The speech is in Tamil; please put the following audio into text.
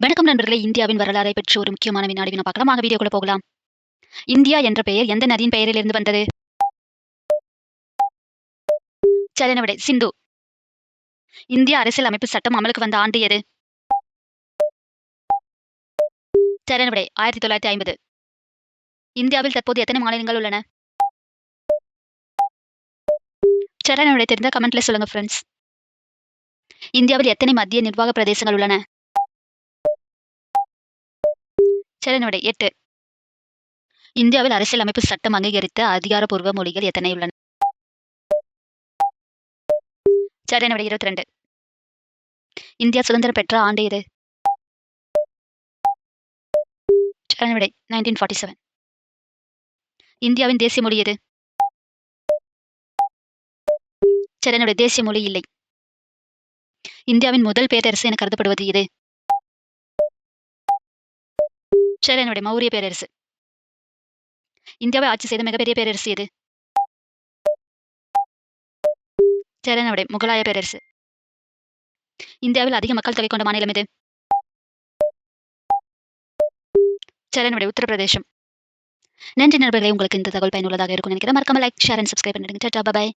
வணக்கம் நண்பர்களே! இந்தியாவின் வரலாறை பற்றி ஒரு முக்கியமான வினாடி வினா பார்க்கலாம். வாங்க வீடியோக்குள்ள போகலாம். இந்தியா என்ற பெயர் எந்த நதியின் பெயரிலிருந்து வந்தது? சரியான விடை சிந்து. இந்திய அரசியல் அமைப்பு சட்டம் அமலுக்கு வந்த ஆண்டு எது? சரியான விடை 1950. இந்தியாவில் தற்போது எத்தனை மாநிலங்கள் உள்ளன? சரியான விடை தெரிந்தா கமெண்ட்ல சொல்லுங்க ஃபிரெண்ட்ஸ். இந்தியாவில் எத்தனை மத்திய நிர்வாக பிரதேசங்கள் உள்ளன? சரியான விடை 8. இந்தியாவில் அரசியல் அமைப்பு சட்டம் அங்கீகரித்த அதிகாரப்பூர்வ மொழிகள் எத்தனை உள்ளன? சரியான விடை 22. இந்தியா சுதந்திரம் பெற்ற ஆண்டு எது? சரியான விடை 1947. இந்தியாவின் தேசிய மொழி எது? சரியான விடை தேசிய மொழி இல்லை. இந்தியாவின் முதல் பேரரசு என கருதப்படுவது எது? சரியான விடை மௌரிய பேரரசு. இந்தியாவை ஆட்சி செய்த மிகப்பெரிய பேரரசு எது? சரியான விடை முகலாய பேரரசு. இந்தியாவில் அதிக மக்கள் தொகை கொண்ட மாநிலம் எது? சரியான விடை உத்தரப்பிரதேசம். நன்றி நண்பர்களே! உங்களுக்கு இந்த தகவல் பயனுள்ளதாக இருக்கும்னு நினைக்கிறேன். மறக்காம லைக், ஷேர் அண்ட் சப்ஸ்கிரைப் பண்ணிடுங்க. டாடா! பாய்.